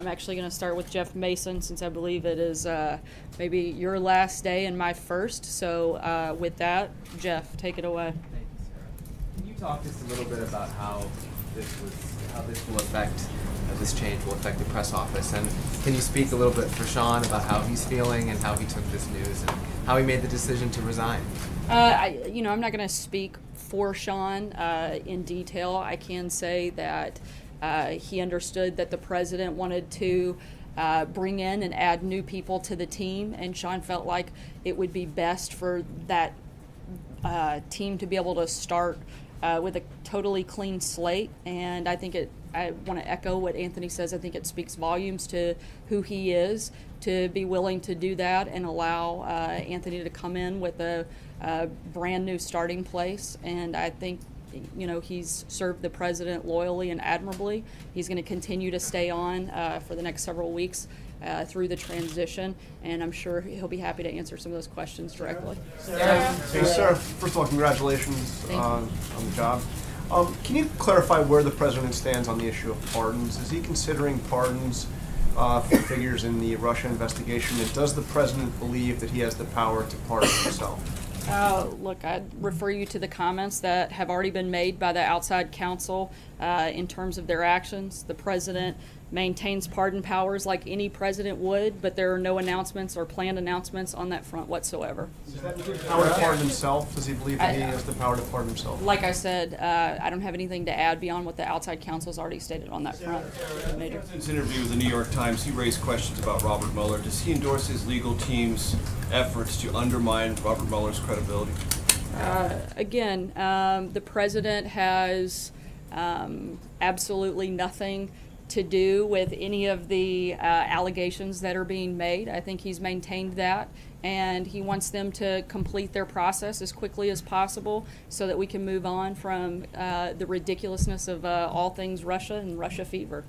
I'm actually going to start with Jeff Mason, since I believe it is maybe your last day and my first. So with that, Jeff, take it away. Thank you, sir. Can you talk just a little bit about how this will affect, this change will affect the press office, and can you speak a little bit for Sean about how he's feeling and how he took this news and how he made the decision to resign? I'm not going to speak for Sean in detail. I can say that he understood that the president wanted to bring in and add new people to the team, and Sean felt like it would be best for that team to be able to start with a totally clean slate. And I want to echo what Anthony says. I think it speaks volumes to who he is to be willing to do that and allow Anthony to come in with a brand new starting place. And I think, he's served the president loyally and admirably. He's going to continue to stay on for the next several weeks through the transition, and I'm sure he'll be happy to answer some of those questions directly. Hey, Sarah, first of all, congratulations on the job. Can you clarify where the president stands on the issue of pardons? Is he considering pardons for figures in the Russia investigation, and does the president believe that he has the power to pardon himself? Look, I'd refer you to the comments that have already been made by the outside counsel in terms of their actions. The president maintains pardon powers like any president would, but there are no announcements or planned announcements on that front whatsoever. Does that include power to pardon himself? Does he believe that he has the power to pardon himself? Like I said, I don't have anything to add beyond what the outside counsel has already stated on that front. In the president's interview with the New York Times, he raised questions about Robert Mueller. Does he endorse his legal team's efforts to undermine Robert Mueller's credibility? Again, the president has absolutely nothing to do with any of the allegations that are being made. I think he's maintained that, and he wants them to complete their process as quickly as possible so that we can move on from the ridiculousness of all things Russia and Russia fever.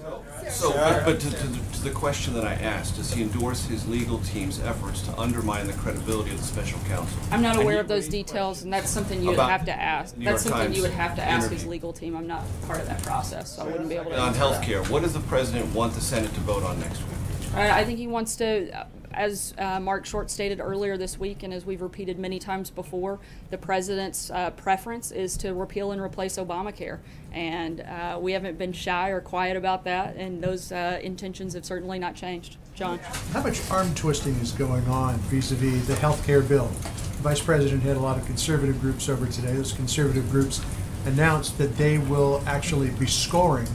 But to the question that I asked, does he endorse his legal team's efforts to undermine the credibility of the special counsel? I'm not aware of those details, and that's something you would have to ask. That's something you would have to ask his legal team. I'm not part of that process, so I wouldn't be able to answer that. On healthcare, what does the president want the Senate to vote on next week? I think he wants to, as Mark Short stated earlier this week, and as we've repeated many times before, the president's preference is to repeal and replace Obamacare. And we haven't been shy or quiet about that, and those intentions have certainly not changed. John? How much arm twisting is going on vis-a-vis the health care bill? The Vice President had a lot of conservative groups over today. Those conservative groups announced that they will actually be scoring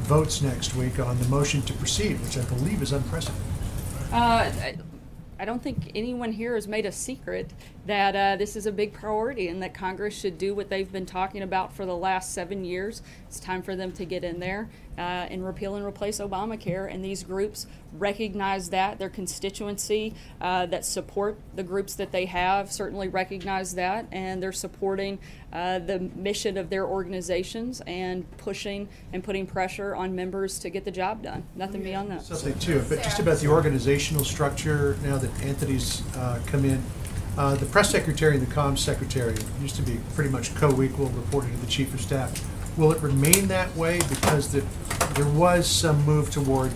votes next week on the motion to proceed, which I believe is unprecedented. I don't think anyone here has made a secret that this is a big priority and that Congress should do what they've been talking about for the last 7 years. It's time for them to get in there and repeal and replace Obamacare, and these groups recognize that. Their constituency that support the groups that they have certainly recognize that, and they're supporting the mission of their organizations and pushing and putting pressure on members to get the job done. Nothing beyond that. Something too, but just about the organizational structure now that Anthony's come in. The press secretary and the comms secretary used to be pretty much co-equal, reporting to the chief of staff. Will it remain that way? Because there was some move toward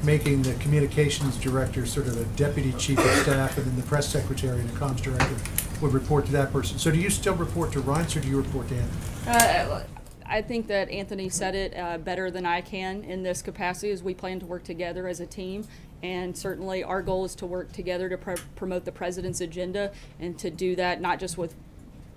making the communications director sort of a deputy chief of staff, and then the press secretary and the comms director would report to that person. So do you still report to Reince, or do you report to Anthony? I think that Anthony said it better than I can in this capacity, as we plan to work together as a team. And certainly our goal is to work together to promote the president's agenda, and to do that not just with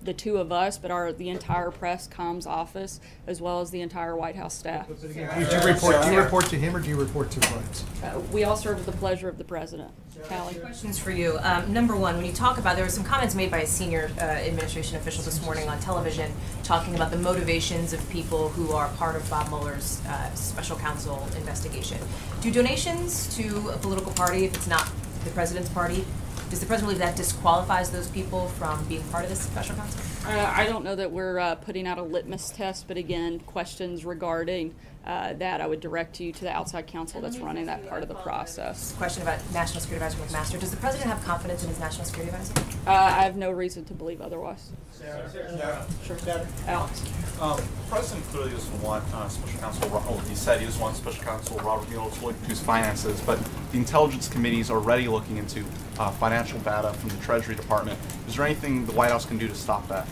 the two of us, but the entire press comms office, as well as the entire White House staff. Do you report to him, or do you report to Reince? We all serve at the pleasure of the president. Callie? Questions for you. Number one, when you talk about, there were some comments made by a senior administration official this morning on television talking about the motivations of people who are part of Bob Mueller's special counsel investigation. Do donations to a political party, if it's not the president's party, does the president believe that disqualifies those people from being part of this special counsel? I don't know that we're putting out a litmus test, but again, questions regarding that I would direct you to the outside counsel that's running that part of the process. Question about National Security Advisor McMaster. Does the president have confidence in his National Security Advisor? I have no reason to believe otherwise. Sure. Alex. The president clearly doesn't want Special Counsel, he said he doesn't want Special Counsel Robert Mueller to look into his finances, but the Intelligence Committee is already looking into financial data from the Treasury Department. Is there anything the White House can do to stop that?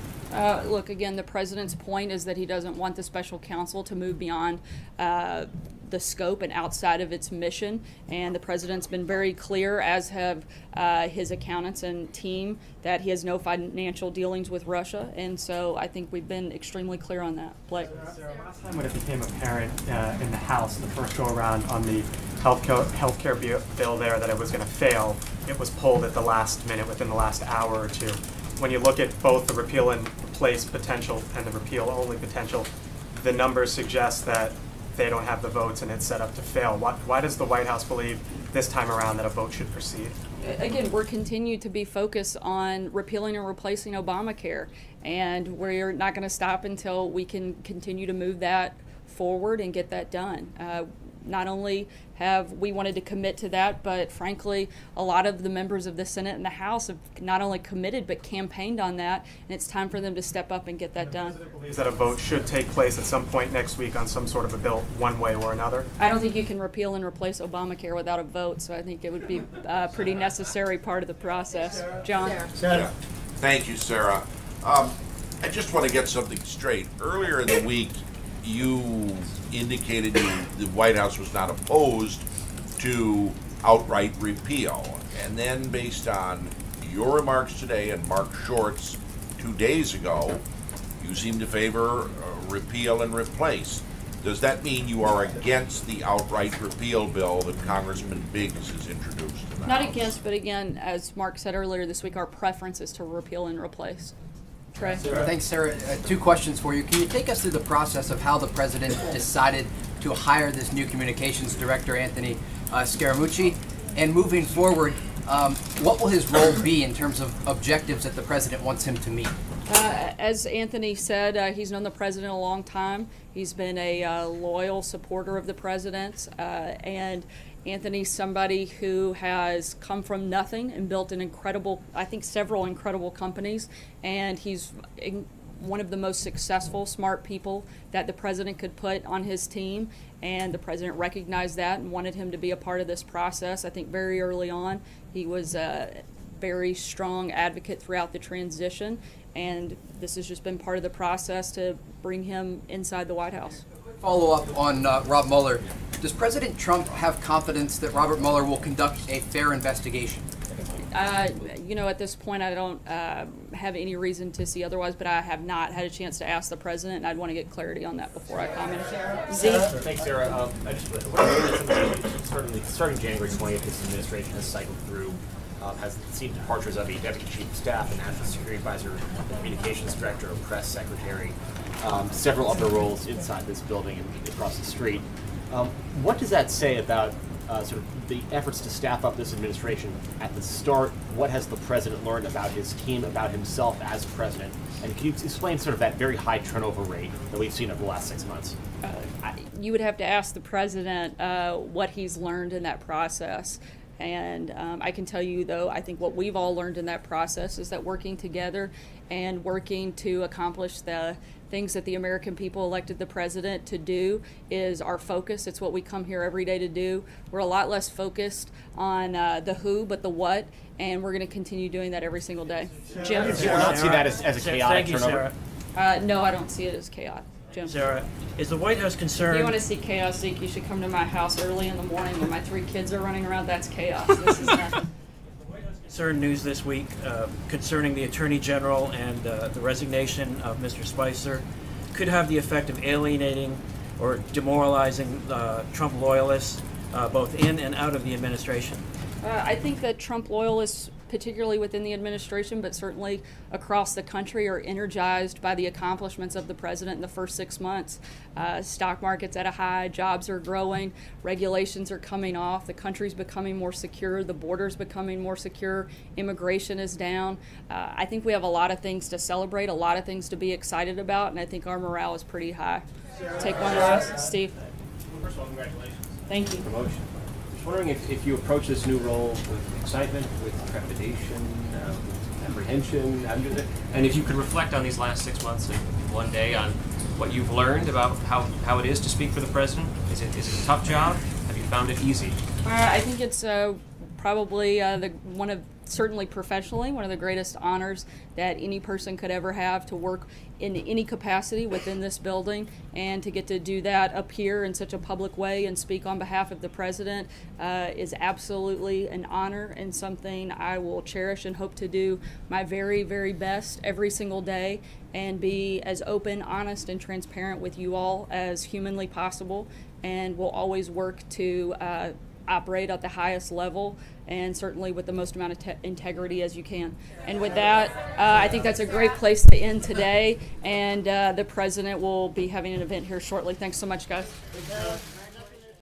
Look, again, the president's point is that he doesn't want the special counsel to move beyond the scope and outside of its mission. And the president's been very clear, as have his accountants and team, that he has no financial dealings with Russia. And so I think we've been extremely clear on that. Blake. Sarah, last time when it became apparent in the House, the first go around on the healthcare bill there, that it was going to fail, it was pulled at the last minute, within the last hour or two. When you look at both the repeal and replace potential and the repeal only potential, the numbers suggest that they don't have the votes and it's set up to fail. Why does the White House believe this time around that a vote should proceed? Again, we're continued to be focused on repealing and replacing Obamacare, and we're not going to stop until we can continue to move that forward and get that done. Not only have we wanted to commit to that, but frankly, a lot of the members of the Senate and the House have not only committed but campaigned on that, and it's time for them to step up and get that done. The president believes that a vote should take place at some point next week on some sort of a bill, one way or another. I don't think you can repeal and replace Obamacare without a vote, so I think it would be a pretty necessary part of the process. John? Yeah. Thank you, Sarah. I just want to get something straight. Earlier in the week, you indicated the White House was not opposed to outright repeal. And then based on your remarks today and Mark Short's 2 days ago, you seem to favor repeal and replace. Does that mean you are against the outright repeal bill that Congressman Biggs has introduced in the Not House? against, but again, as Mark said earlier this week, our preference is to repeal and replace. Trey? Thanks, Sarah. 2 questions for you. Can you take us through the process of how the president decided to hire this new communications director, Anthony Scaramucci? And moving forward, what will his role be in terms of objectives that the president wants him to meet? As Anthony said, he's known the president a long time. He's been a loyal supporter of the president's, and Anthony's somebody who has come from nothing and built an incredible, I think several incredible companies, and he's one of the most successful, smart people that the president could put on his team, and the president recognized that and wanted him to be a part of this process. I think very early on he was a very strong advocate throughout the transition, and this has just been part of the process to bring him inside the White House. Follow up on Rob Mueller. Does President Trump have confidence that Robert Mueller will conduct a fair investigation? You know, at this point, I don't have any reason to see otherwise, but I have not had a chance to ask the president, and I'd want to get clarity on that before I comment. Zeke? Thanks, Sarah. Starting January 20th, this administration has cycled through, has seen departures of a deputy chief of staff, a national security advisor, a communications director, a press secretary, several other roles inside this building and across the street. What does that say about sort of the efforts to staff up this administration at the start? What has the president learned about his team, about himself as president? And can you explain sort of that very high turnover rate that we've seen over the last 6 months? You would have to ask the president what he's learned in that process. And I can tell you, though, I think what we've all learned in that process is that working together and working to accomplish the things that the American people elected the president to do is our focus. It's what we come here every day to do. We're a lot less focused on the who, but the what, and we're going to continue doing that every single day. Jim? Do you not see that as a chaotic turnover? No, I don't see it as chaotic. Jim? Sarah, is the White House concerned? If you want to see chaos, Zeke, you should come to my house early in the morning when my 3 kids are running around. That's chaos. This is nothing. Concerned news this week concerning the Attorney General and the resignation of Mr. Spicer could have the effect of alienating or demoralizing Trump loyalists both in and out of the administration. I think that Trump loyalists particularly within the administration, but certainly across the country, are energized by the accomplishments of the president in the first 6 months. Stock market's at a high, jobs are growing, regulations are coming off, the country's becoming more secure, the border's becoming more secure, immigration is down. I think we have a lot of things to celebrate, a lot of things to be excited about, and I think our morale is pretty high. Take one last, Steve. Well, first of all, congratulations. Thank you. Promotion. Just wondering if you approach this new role with excitement, with trepidation, with apprehension, and if you could reflect on these last 6 months in one day on what you've learned about how it is to speak for the president. Is it a tough job? Have you found it easy? I think it's probably certainly professionally, one of the greatest honors that any person could ever have, to work in any capacity within this building, and to get to do that up here in such a public way and speak on behalf of the president is absolutely an honor, and something I will cherish and hope to do my very, very best every single day, and be as open, honest, and transparent with you all as humanly possible, and will always work to operate at the highest level, and certainly with the most amount of integrity as you can. And with that, I think that's a great place to end today, and the president will be having an event here shortly. Thanks so much, guys.